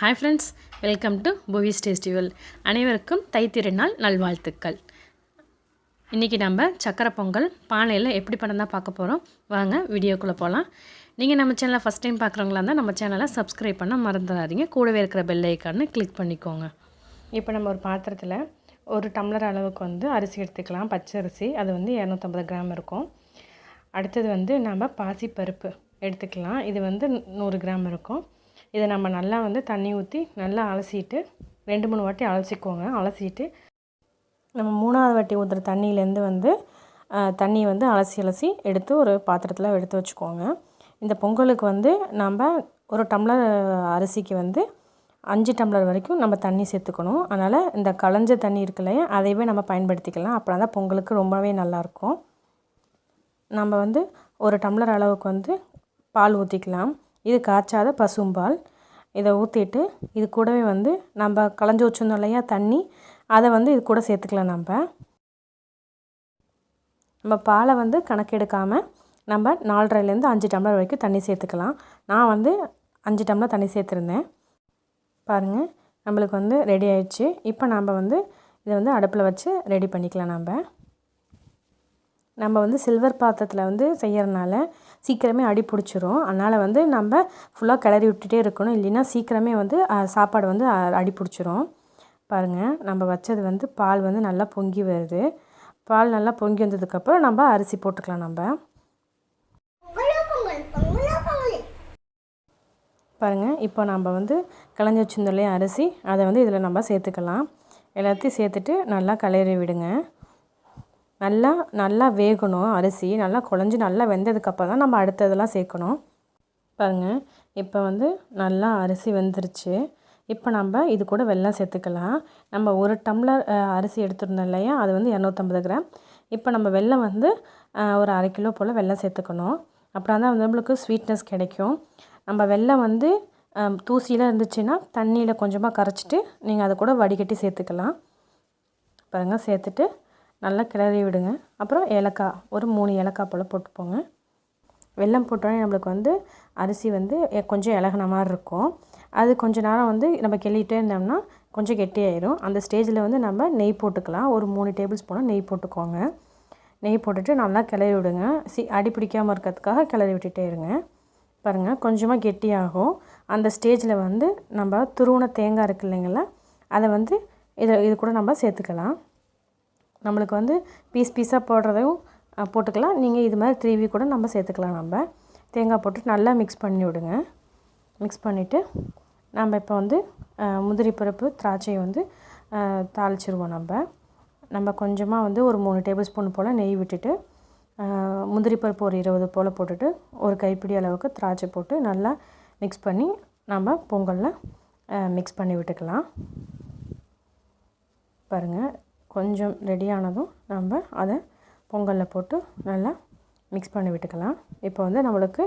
Hi friends, welcome to Buvis Tasty World. அனைவருக்கும் தைத்திருநாள் நல்வாழ்த்துக்கள். இன்றைக்கி நம்ம சக்கரை பொங்கல் பானையில் எப்படி பண்ணதான் பார்க்க போகிறோம். வாங்க வீடியோக்குள்ளே போகலாம். நீங்கள் நம்ம சேனலை ஃபஸ்ட் டைம் பார்க்குறவங்களா இருந்தால் நம்ம சேனலை சப்ஸ்கிரைப் பண்ண மறந்துடாதீங்க. கூடவே இருக்கிற பெல் ஐக்கானை கிளிக் பண்ணிக்கோங்க. இப்போ நம்ம ஒரு பாத்திரத்தில் ஒரு டம்ளர் அளவுக்கு வந்து அரிசி எடுத்துக்கலாம். பச்சை அரிசி, அது வந்து 250 கிராம் இருக்கும். அடுத்தது வந்து நம்ம பாசிப்பருப்பு எடுத்துக்கலாம். இது வந்து 100 கிராம் இருக்கும். இதை நம்ம நல்லா வந்து தண்ணி ஊற்றி நல்லா அலசிட்டு 2-3 வாட்டி அலசிக்கோங்க. அலசிட்டு நம்ம 3ஆவது வாட்டி ஊற்றுற தண்ணியிலேருந்து வந்து தண்ணியை வந்து அலசி எடுத்து ஒரு பாத்திரத்தில் எடுத்து வச்சுக்கோங்க. இந்த பொங்கலுக்கு வந்து நம்ம ஒரு டம்ளர் அரிசிக்கு வந்து 5 டம்ளர் வரைக்கும் நம்ம தண்ணி சேர்த்துக்கணும். அதனால் இந்த களைஞ்ச தண்ணி இருக்குல்லையா, அதையவே நம்ம பயன்படுத்திக்கலாம். அப்புறம் தான் பொங்கலுக்கு ரொம்பவே நல்லாயிருக்கும். நம்ம வந்து ஒரு டம்ளர் அளவுக்கு வந்து பால் ஊற்றிக்கலாம். இது காய்ச்சாத பசும்பால். இதை ஊற்றிட்டு இது கூடவே வந்து நம்ம களைஞ்சி வச்சுருந்தோம் இல்லையா தண்ணி, அதை வந்து இது கூட சேர்த்துக்கலாம். நம்ம பாலை வந்து கணக்கெடுக்காமல் நம்ம 4.5லேருந்து 5 டம்ளர் வரைக்கும் தண்ணி சேர்த்துக்கலாம். நான் வந்து 5 டம்ளர் தண்ணி சேர்த்துருந்தேன். பாருங்கள், நம்மளுக்கு வந்து ரெடி ஆயிடுச்சு. இப்போ நம்ம வந்து இதை வந்து அடுப்பில் வச்சு ரெடி பண்ணிக்கலாம். நம்ம வந்து சில்வர் பாத்திரத்தில் வந்து செய்கிறனால சீக்கிரமே அடி பிடிச்சிரும். அதனால் வந்து நம்ம ஃபுல்லாக கிளறி விட்டுட்டே இருக்கணும். இல்லைன்னா சீக்கிரமே வந்து சாப்பாடு வந்து அடி பிடிச்சிரும். பாருங்கள், நம்ம வச்சது வந்து பால் வந்து நல்லா பொங்கி வருது. பால் நல்லா பொங்கி வந்ததுக்கப்புறம் நம்ம அரிசி போட்டுக்கலாம். பாருங்கள், இப்போ நம்ம வந்து களைஞ்சி வச்சுருந்தோம் இல்லையா அரிசி, அதை வந்து இதில் நம்ம சேர்த்துக்கலாம். எல்லாத்தையும் சேர்த்துட்டு நல்லா கிளறி விடுங்க. நல்லா வேகணும். அரிசி நல்லா குழஞ்சி நல்லா வெந்ததுக்கப்புறம் தான் நம்ம அடுத்ததெல்லாம் சேர்க்கணும். பாருங்கள், இப்போ வந்து நல்லா அரிசி வெந்துருச்சு. இப்போ நம்ம இது கூட வெல்லம் சேர்த்துக்கலாம். நம்ம ஒரு டம்ளர் அரிசி எடுத்துருந்தோம் இல்லையா, அது வந்து 250 கிராம். இப்போ நம்ம வெல்லம் வந்து ஒரு 1/2 கிலோ போல் வெல்லம் சேர்த்துக்கணும். அப்புறம் தான் நம்மளுக்கு ஸ்வீட்னஸ் கிடைக்கும். நம்ம வெல்லம் வந்து தூசிலாம் இருந்துச்சுன்னா தண்ணியில் கொஞ்சமாக கரைச்சிட்டு நீங்கள் அதை கூட வடிகட்டி சேர்த்துக்கலாம். பாருங்கள், சேர்த்துட்டு நல்லா கிளறி விடுங்க. அப்புறம் ஏலக்காய் ஒரு 3 ஏலக்காய் போல் போட்டுப்போங்க. வெல்லம் போட்டோன்னே நம்மளுக்கு வந்து அரிசி வந்து கொஞ்சம் இலகுன மாதிரி இருக்கும். அது கொஞ்சம் நேரம் வந்து நம்ம கிள்ளிகிட்டே இருந்தோம்னா கொஞ்சம் கெட்டியாயிரும். அந்த ஸ்டேஜில் வந்து நம்ம நெய் போட்டுக்கலாம். ஒரு 3 டேபிள் ஸ்பூனாக நெய் போட்டுக்கோங்க. நெய் போட்டுட்டு நல்லா கிளறி விடுங்க. அடி பிடிக்காமல் இருக்கிறதுக்காக கிளறி விட்டுட்டே இருங்க. பாருங்கள், கொஞ்சமாக கெட்டியாகும். அந்த ஸ்டேஜில் வந்து நம்ம துருவன தேங்காய் இருக்குது இல்லைங்களா, அதை வந்து இது கூட நம்ம சேர்த்துக்கலாம். நம்மளுக்கு வந்து பீஸாக போடுறதையும் போட்டுக்கலாம். நீங்கள் இது மாதிரி திருவி கூட நம்ம சேர்த்துக்கலாம். நம்ம தேங்காய் போட்டு நல்லா மிக்ஸ் பண்ணி விடுங்க. மிக்ஸ் பண்ணிவிட்டு நம்ம இப்போ வந்து முந்திரி பருப்பு திராட்சையை வந்து தாளிச்சிருவோம். நம்ம கொஞ்சமாக வந்து ஒரு 3 டேபிள் ஸ்பூன் போல் நெய் விட்டுட்டு முந்திரி பருப்பு ஒரு 20 போல் போட்டுட்டு ஒரு கைப்பிடி அளவுக்கு திராட்சை போட்டு நல்லா மிக்ஸ் பண்ணி நம்ம பொங்கலில் மிக்ஸ் பண்ணி விட்டுக்கலாம். பாருங்கள், கொஞ்சம் ரெடியானதும் நம்ம அதை பொங்கலில் போட்டு நல்லா மிக்ஸ் பண்ணி விட்டுக்கலாம். இப்போ வந்து நம்மளுக்கு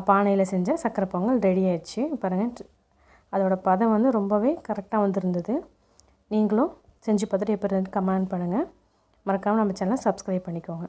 பானையில் செஞ்ச சக்கரை பொங்கல் ரெடி ஆயிடுச்சு. பாருங்கள், அதோட பதம் வந்து ரொம்பவே கரெக்டாக வந்துருந்தது. நீங்களும் செஞ்சு பார்த்துட்டு எப்படி கமெண்ட் பண்ணுங்கள். மறக்காமல் நம்ம சேனலை சப்ஸ்கிரைப் பண்ணிக்கோங்க.